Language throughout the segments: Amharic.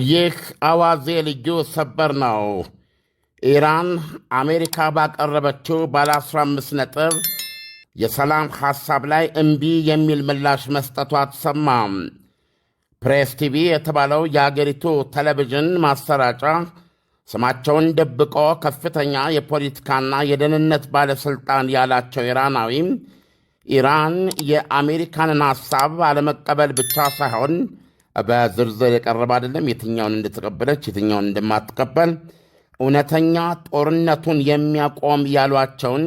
ይህ አዋዜ ልዩ ሰበር ነው። ኢራን አሜሪካ ባቀረበችው ባለ 15 ነጥብ የሰላም ሐሳብ ላይ እምቢ የሚል ምላሽ መስጠቷ ተሰማ። ፕሬስ ቲቪ የተባለው የአገሪቱ ቴሌቪዥን ማሰራጫ ስማቸውን ደብቆ ከፍተኛ የፖለቲካና የደህንነት ባለሥልጣን ያላቸው ኢራናዊ ኢራን የአሜሪካንን ሐሳብ አለመቀበል ብቻ ሳይሆን በዝርዝር የቀረበ አይደለም፣ የትኛውን እንደተቀበለች የትኛውን እንደማትቀበል እውነተኛ ጦርነቱን የሚያቆም ያሏቸውን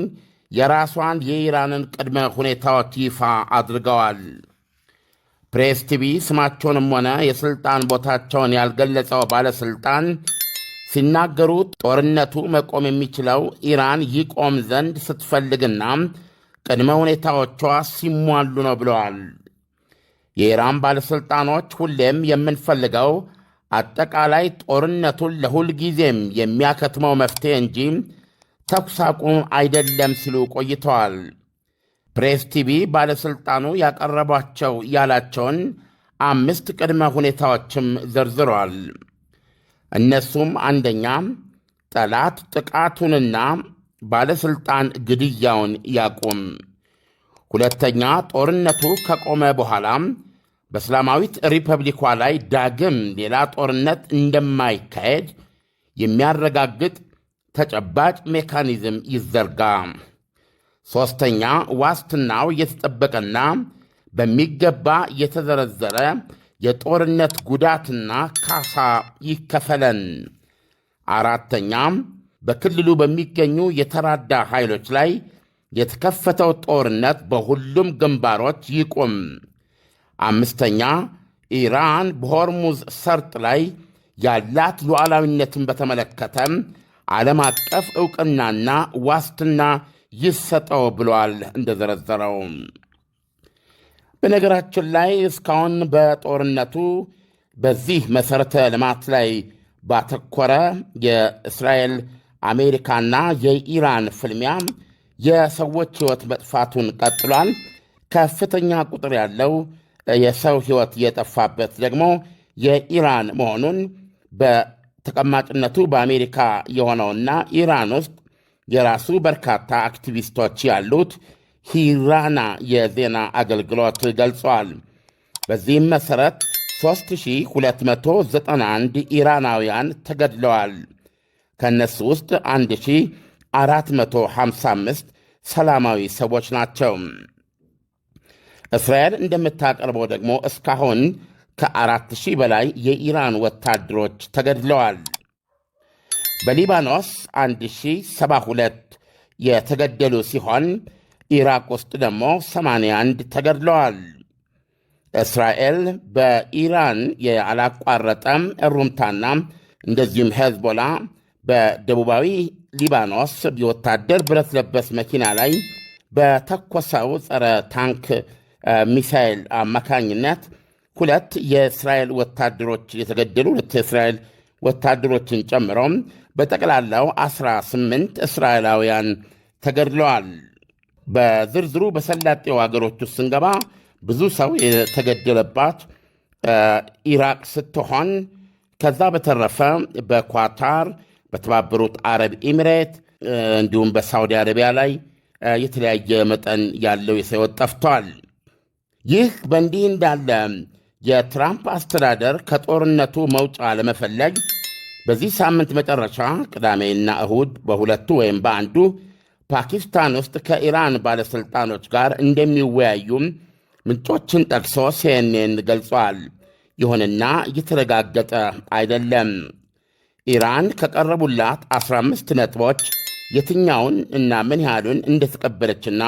የራሷን የኢራንን ቅድመ ሁኔታዎች ይፋ አድርገዋል። ፕሬስ ቲቪ ስማቸውንም ሆነ የሥልጣን ቦታቸውን ያልገለጸው ባለሥልጣን ሲናገሩ ጦርነቱ መቆም የሚችለው ኢራን ይቆም ዘንድ ስትፈልግና ቅድመ ሁኔታዎቿ ሲሟሉ ነው ብለዋል። የኢራን ባለሥልጣኖች ሁሌም የምንፈልገው አጠቃላይ ጦርነቱን ለሁል ጊዜም የሚያከትመው መፍትሔ እንጂ ተኩስ አቁም አይደለም ሲሉ ቆይተዋል። ፕሬስ ቲቪ ባለሥልጣኑ ያቀረቧቸው ያላቸውን 5 ቅድመ ሁኔታዎችም ዘርዝሯል። እነሱም አንደኛ፣ ጠላት ጥቃቱንና ባለሥልጣን ግድያውን ያቁም። ሁለተኛ፣ ጦርነቱ ከቆመ በኋላ በእስላማዊት ሪፐብሊኳ ላይ ዳግም ሌላ ጦርነት እንደማይካሄድ የሚያረጋግጥ ተጨባጭ ሜካኒዝም ይዘርጋ። ሦስተኛ፣ ዋስትናው የተጠበቀና በሚገባ የተዘረዘረ የጦርነት ጉዳትና ካሳ ይከፈለን። አራተኛ፣ በክልሉ በሚገኙ የተራዳ ኃይሎች ላይ የተከፈተው ጦርነት በሁሉም ግንባሮች ይቁም። አምስተኛ፣ ኢራን በሆርሙዝ ሰርጥ ላይ ያላት ሉዓላዊነትን በተመለከተ ዓለም አቀፍ ዕውቅናና ዋስትና ይሰጠው ብሏል። እንደዘረዘረው በነገራችን ላይ እስካሁን በጦርነቱ በዚህ መሠረተ ልማት ላይ ባተኮረ የእስራኤል አሜሪካና የኢራን ፍልሚያ የሰዎች ሕይወት መጥፋቱን ቀጥሏል። ከፍተኛ ቁጥር ያለው የሰው ሕይወት የጠፋበት ደግሞ የኢራን መሆኑን በተቀማጭነቱ በአሜሪካ የሆነውና ኢራን ውስጥ የራሱ በርካታ አክቲቪስቶች ያሉት ሂራና የዜና አገልግሎት ገልጸዋል። በዚህም መሠረት 3291 ኢራናውያን ተገድለዋል። ከእነሱ ውስጥ 1455 ሰላማዊ ሰዎች ናቸው። እስራኤል እንደምታቀርበው ደግሞ እስካሁን ከ4000 በላይ የኢራን ወታደሮች ተገድለዋል። በሊባኖስ 1072 የተገደሉ ሲሆን ኢራቅ ውስጥ ደግሞ 81 ተገድለዋል። እስራኤል በኢራን ያላቋረጠም እሩምታና እንደዚሁም ሄዝቦላ በደቡባዊ ሊባኖስ የወታደር ብረት ለበስ መኪና ላይ በተኮሰው ጸረ ታንክ ሚሳኤል አማካኝነት 2 የእስራኤል ወታደሮች የተገደሉ 2 የእስራኤል ወታደሮችን ጨምሮ በጠቅላላው 18 እስራኤላውያን ተገድለዋል። በዝርዝሩ በሰላጤው አገሮች ውስጥ ስንገባ ብዙ ሰው የተገደለባት ኢራቅ ስትሆን ከዛ በተረፈ በኳታር፣ በተባበሩት አረብ ኤሚሬት እንዲሁም በሳውዲ አረቢያ ላይ የተለያየ መጠን ያለው የሰው ሕይወት ጠፍቷል። ይህ በእንዲህ እንዳለ የትራምፕ አስተዳደር ከጦርነቱ መውጫ ለመፈለግ በዚህ ሳምንት መጨረሻ ቅዳሜና እሁድ በሁለቱ ወይም በአንዱ ፓኪስታን ውስጥ ከኢራን ባለሥልጣኖች ጋር እንደሚወያዩም ምንጮችን ጠቅሶ ሲኤንኤን ገልጿል። ይሁንና እየተረጋገጠ አይደለም። ኢራን ከቀረቡላት 15 ነጥቦች የትኛውን እና ምን ያህሉን እንደተቀበለችና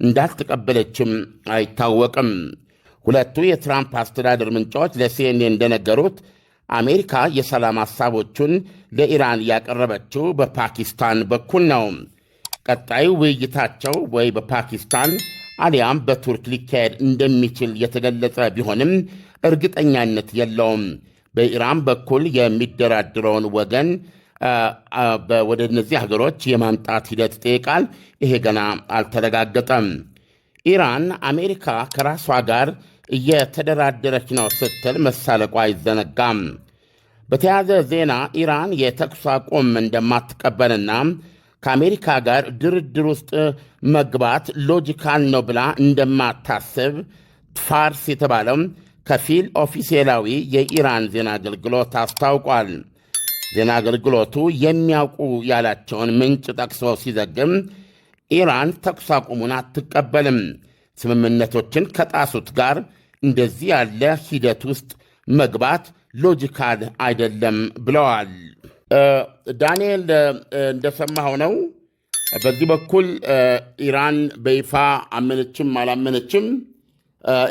እንዳልተቀበለችም አይታወቅም። ሁለቱ የትራምፕ አስተዳደር ምንጮች ለሲኤንኤን እንደነገሩት አሜሪካ የሰላም ሐሳቦቹን ለኢራን ያቀረበችው በፓኪስታን በኩል ነው። ቀጣዩ ውይይታቸው ወይ በፓኪስታን አሊያም በቱርክ ሊካሄድ እንደሚችል የተገለጸ ቢሆንም እርግጠኛነት የለውም። በኢራን በኩል የሚደራድረውን ወገን ወደ እነዚህ ሀገሮች የማምጣት ሂደት ይጠይቃል። ይሄ ገና አልተረጋገጠም። ኢራን አሜሪካ ከራሷ ጋር እየተደራደረች ነው ስትል መሳለቋ አይዘነጋም። በተያያዘ ዜና ኢራን የተኩስ አቁም እንደማትቀበልና ከአሜሪካ ጋር ድርድር ውስጥ መግባት ሎጂካል ነው ብላ እንደማታስብ ፋርስ የተባለው ከፊል ኦፊሴላዊ የኢራን ዜና አገልግሎት አስታውቋል። ዜና አገልግሎቱ የሚያውቁ ያላቸውን ምንጭ ጠቅሶ ሲዘግም ኢራን ተኩስ አቁሙን አትቀበልም፣ ስምምነቶችን ከጣሱት ጋር እንደዚህ ያለ ሂደት ውስጥ መግባት ሎጂካል አይደለም ብለዋል። ዳንኤል እንደሰማኸው ነው። በዚህ በኩል ኢራን በይፋ አመነችም አላመነችም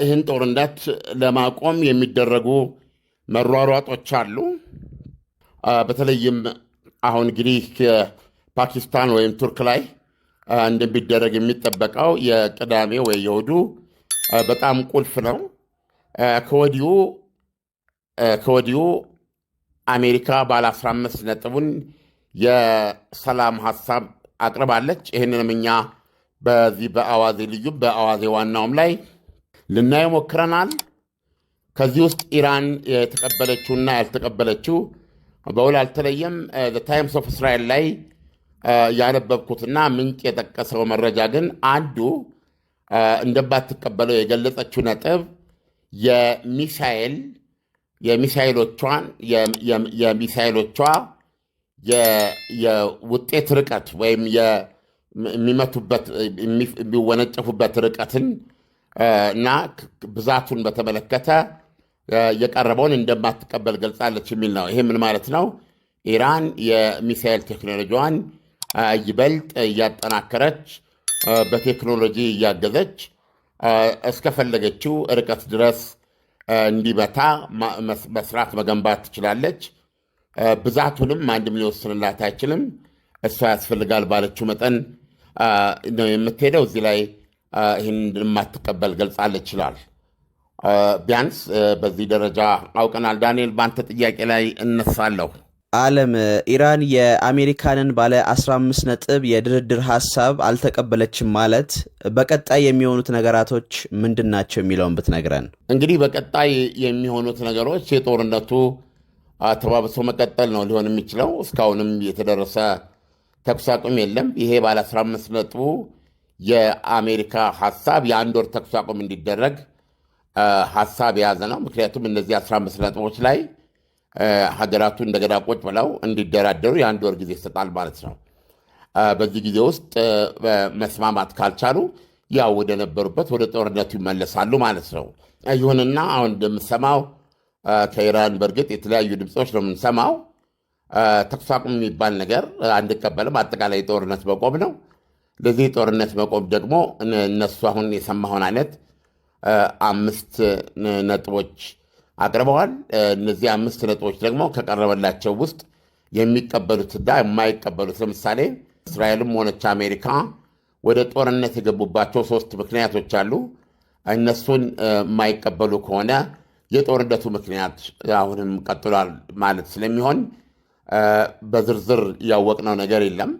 ይህን ጦርነት ለማቆም የሚደረጉ መሯሯጦች አሉ። በተለይም አሁን እንግዲህ ፓኪስታን ወይም ቱርክ ላይ እንደሚደረግ የሚጠበቀው የቅዳሜ ወይ የእሁዱ በጣም ቁልፍ ነው። ከወዲሁ አሜሪካ ባለ 15 ነጥቡን የሰላም ሐሳብ አቅርባለች። ይህንንም እኛ በዚህ በአዋዜ ልዩ በአዋዜ ዋናውም ላይ ልናየው ሞክረናል። ከዚህ ውስጥ ኢራን የተቀበለችውና ያልተቀበለችው በውል አልተለየም። ታይምስ ኦፍ እስራኤል ላይ ያነበብኩትና ምንጭ የጠቀሰው መረጃ ግን አንዱ እንደማትቀበለው የገለጸችው ነጥብ የሚሳይሎቿ የውጤት ርቀት ወይም የሚመቱበት የሚወነጨፉበት ርቀትን እና ብዛቱን በተመለከተ የቀረበውን እንደማትቀበል ገልጻለች የሚል ነው። ይሄ ምን ማለት ነው? ኢራን የሚሳይል ቴክኖሎጂዋን ይበልጥ እያጠናከረች በቴክኖሎጂ እያገዘች እስከፈለገችው ርቀት ድረስ እንዲመታ መስራት መገንባት ትችላለች። ብዛቱንም ማንም ሊወስንላት አይችልም። እሷ ያስፈልጋል ባለችው መጠን ነው የምትሄደው። እዚህ ላይ ይህን እንደማትቀበል ገልጻለች ይችላል። ቢያንስ በዚህ ደረጃ አውቀናል። ዳንኤል፣ በአንተ ጥያቄ ላይ እነሳለሁ። ዓለም ኢራን የአሜሪካንን ባለ 15 ነጥብ የድርድር ሐሳብ አልተቀበለችም ማለት በቀጣይ የሚሆኑት ነገራቶች ምንድን ናቸው የሚለውን ብትነግረን። እንግዲህ በቀጣይ የሚሆኑት ነገሮች የጦርነቱ ተባብሶ መቀጠል ነው ሊሆን የሚችለው። እስካሁንም የተደረሰ ተኩስ አቁም የለም። ይሄ ባለ 15 ነጥቡ የአሜሪካ ሐሳብ የአንድ ወር ተኩስ አቁም እንዲደረግ ሐሳብ የያዘ ነው። ምክንያቱም እነዚህ 15 ነጥቦች ላይ ሀገራቱ እንደገና ቁጭ ብለው እንዲደራደሩ የአንድ ወር ጊዜ ይሰጣል ማለት ነው። በዚህ ጊዜ ውስጥ መስማማት ካልቻሉ ያው ወደ ነበሩበት ወደ ጦርነቱ ይመለሳሉ ማለት ነው። ይሁንና አሁን እንደምሰማው ከኢራን በእርግጥ የተለያዩ ድምፆች ነው የምንሰማው። ተኩስ አቁም የሚባል ነገር አንቀበልም፣ አጠቃላይ ጦርነት መቆም ነው። ለዚህ ጦርነት መቆም ደግሞ እነሱ አሁን የሰማሁን አይነት 5 ነጥቦች አቅርበዋል። እነዚህ 5 ነጥቦች ደግሞ ከቀረበላቸው ውስጥ የሚቀበሉትና የማይቀበሉት፣ ለምሳሌ እስራኤልም ሆነች አሜሪካ ወደ ጦርነት የገቡባቸው 3 ምክንያቶች አሉ። እነሱን የማይቀበሉ ከሆነ የጦርነቱ ምክንያት አሁንም ቀጥሏል ማለት ስለሚሆን በዝርዝር ያወቅነው ነገር የለም።